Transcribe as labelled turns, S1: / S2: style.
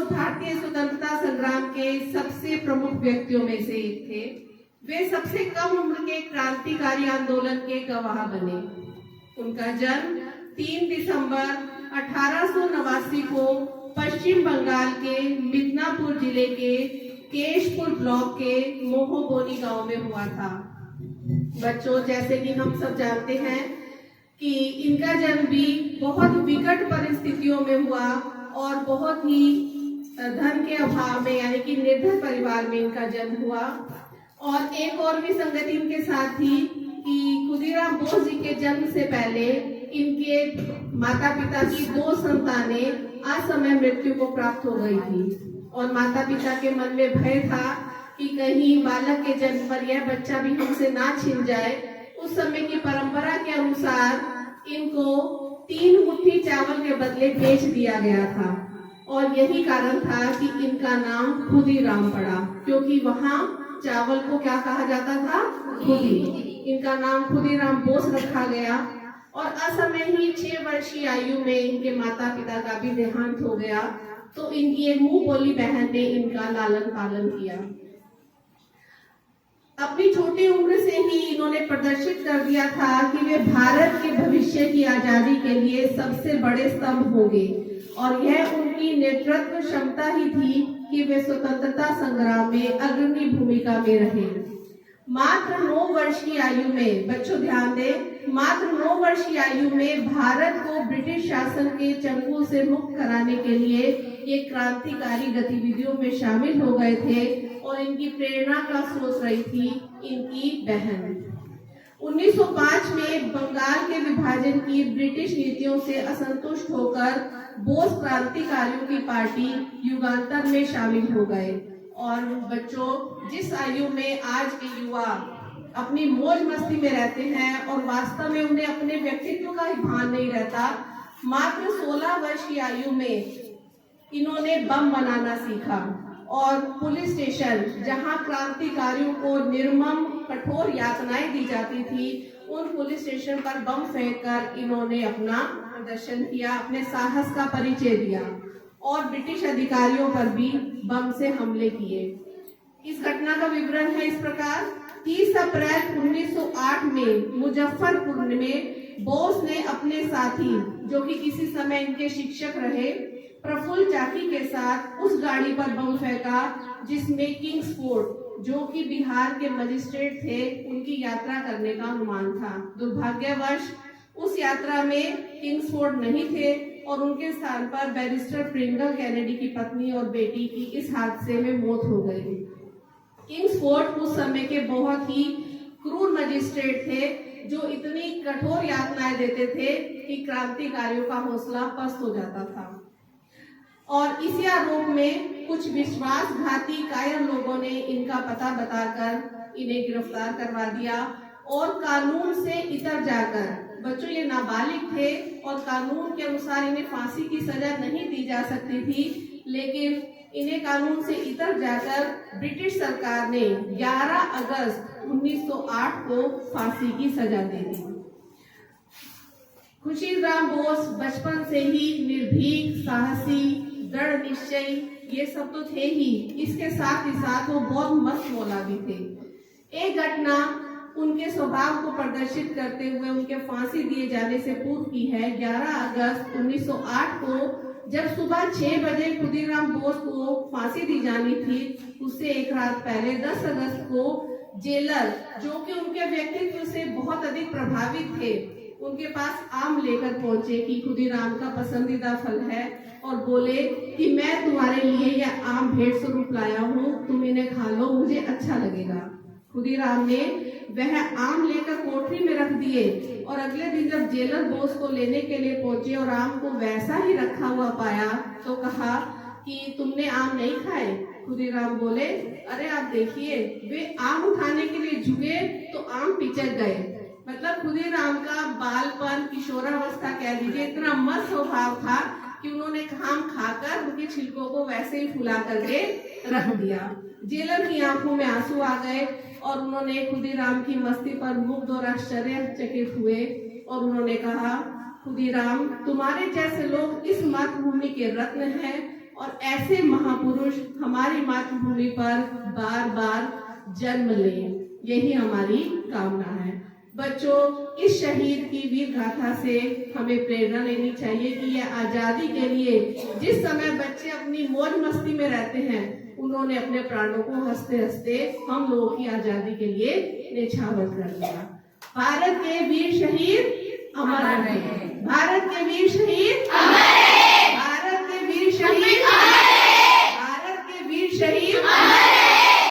S1: भारतीय स्वतंत्रता संग्राम के सबसे प्रमुख व्यक्तियों में से एक थे। वे सबसे कम उम्र के क्रांतिकारी आंदोलन के गवाह बने। उनका जन्म 3 दिसंबर 1889 को पश्चिम बंगाल के मिदनापुर जिले के केशपुर ब्लॉक के मोहोबोनी गांव में हुआ था। बच्चों, जैसे कि हम सब जानते हैं कि इनका जन्म भी बहुत विकट परिस्थितियों में हुआ और बहुत ही धन के अभाव में, यानी कि निर्धन परिवार में इनका जन्म हुआ। और एक और भी संगति इनके साथ थी कि खुदीराम बोस जी के जन्म से पहले इनके माता पिता की 2 संतानें असमय मृत्यु को प्राप्त हो गई थी और माता पिता के मन में भय था कि कहीं बालक के जन्म पर यह बच्चा भी हमसे ना छिन जाए। उस समय की परंपरा के अनुसार इनको 3 मुट्ठी चावल के बदले बेच दिया गया था और यही कारण था कि इनका नाम खुदीराम पड़ा, क्योंकि वहां चावल को क्या कहा जाता था? खुदी। इनका नाम खुदीराम बोस रखा गया और असमय ही 6 वर्षीय आयु में इनके माता पिता का भी देहांत हो गया। तो इनकी एक मुंह बोली बहन ने इनका लालन पालन किया। अपनी छोटी उम्र से ही इन्होंने प्रदर्शित कर दिया था कि वे भारत के भविष्य की आजादी के लिए सबसे बड़े स्तंभ होंगे और यह उनकी नेतृत्व क्षमता ही थी कि वे स्वतंत्रता संग्राम में अग्रणी भूमिका में रहे। मात्र 9 वर्ष की आयु में, बच्चों ध्यान दें, मात्र 9 वर्ष की आयु में भारत को ब्रिटिश शासन के चंगुल से मुक्त कराने के लिए ये क्रांतिकारी गतिविधियों में शामिल हो गए थे और इनकी प्रेरणा का स्रोत रही थी इनकी बहन। 1905 में बंगाल के विभाजन की ब्रिटिश नीतियों से असंतुष्ट होकर बोस क्रांतिकारियों की पार्टी युगांतर में शामिल हो गए। और बच्चों, जिस आयु में आज के युवा अपनी मौज मस्ती में रहते हैं और वास्तव में उन्हें अपने व्यक्तित्व का ही भान नहीं रहता, मात्र 16 वर्ष की आयु में इन्होंने बम बनाना सीखा और पुलिस स्टेशन, जहां क्रांतिकारियों को निर्मम कठोर यातनाएं दी जाती थी, उन पुलिस स्टेशन पर बम फेंककर इन्होंने अपना प्रदर्शन किया, अपने साहस का परिचय दिया और ब्रिटिश अधिकारियों पर भी बम से हमले किए। इस घटना का विवरण है इस प्रकार। 30 अप्रैल 1908 में मुजफ्फरपुर में बोस ने अपने साथी, जो कि किसी समय इनके शिक्षक रहे, प्रफुल्ल चाकी के साथ उस गाड़ी पर बम फेंका जिसमें किंग्सफोर्ड, जो कि बिहार के मजिस्ट्रेट थे, उनकी यात्रा करने का अनुमान था। दुर्भाग्यवश उस यात्रा में किंग्सफोर्ड नहीं थे और उनके स्थान पर बैरिस्टर प्रिंगल कैनेडी की पत्नी और बेटी की इस हादसे में मौत हो गई। किंग्सफोर्ड उस समय के बहुत ही क्रूर मजिस्ट्रेट थे, जो इतनी कठोर यातनाएं देते थे कि क्रांतिकारियों का हौसला पस्त हो जाता था। और इसी आरोप में कुछ विश्वासघाती कायर लोगों ने इनका पता बताकर इन्हें गिरफ्तार करवा दिया और कानून से इतर जाकर, बच्चों ये नाबालिग थे और कानून के अनुसार इन्हें फांसी की सजा नहीं दी जा सकती थी, लेकिन इन्हें कानून से इतर जाकर ब्रिटिश सरकार ने 11 अगस्त 1908 को फांसी की सजा दे दी। खुदीराम बोस बचपन से ही निर्भीक, साहसी, दृढ़ निश्चयी, ये सब तो थे ही, इसके साथ ही साथ वो बहुत मस्त मौला भी थे। एक घटना उनके स्वभाव को प्रदर्शित करते हुए उनके फांसी दिए जाने से पूर्व की है। 11 अगस्त 1908 को जब सुबह 6 बजे खुदीराम बोस को फांसी दी जानी थी, उससे एक रात पहले 10 अगस्त को जेलर, जो कि उनके व्यक्तित्व से बहुत अधिक प्रभावित थे, उनके पास आम लेकर पहुंचे कि खुदीराम का पसंदीदा फल है और बोले कि मैं तुम्हारे लिए यह आम भेंट स्वरूप लाया हूँ, तुम इन्हें खा लो, मुझे अच्छा लगेगा। खुदीराम ने वह आम लेकर कोठरी में रख दिए और अगले दिन जब जेलर बोस को लेने के लिए पहुंचे और आम को वैसा ही रखा हुआ पाया तो कहा कि तुमने आम नहीं खाए। खुदीराम बोले, अरे आप देखिए, वे आम उठाने के लिए झुके तो आम पिचक गए। मतलब खुदीराम का बालपन, किशोरावस्था कह लीजिए, इतना मस्त स्वभाव था कि उन्होंने आम खाकर उनके छिलकों को वैसे ही फुला करके रख दिया। जेलर की आंखों में आंसू आ गए और उन्होंने खुदीराम की मस्ती पर मुग्ध और आश्चर्यचकित हुए और उन्होंने कहा, खुदीराम, तुम्हारे जैसे लोग इस मातृभूमि के रत्न हैं और ऐसे महापुरुष हमारी मातृभूमि पर बार बार जन्म लें, यही हमारी कामना है। बच्चों, इस शहीद की वीर गाथा से हमें प्रेरणा लेनी चाहिए कि यह आजादी के लिए जिस समय बच्चे अपनी मौज मस्ती में रहते हैं, उन्होंने अपने प्राणों को हंसते हंसते हम लोगों की आजादी के लिए न्यौछावर कर दिया। भारत के वीर शहीद अमर रहे। भारत के वीर शहीद अमर रहे। भारत के वीर शहीद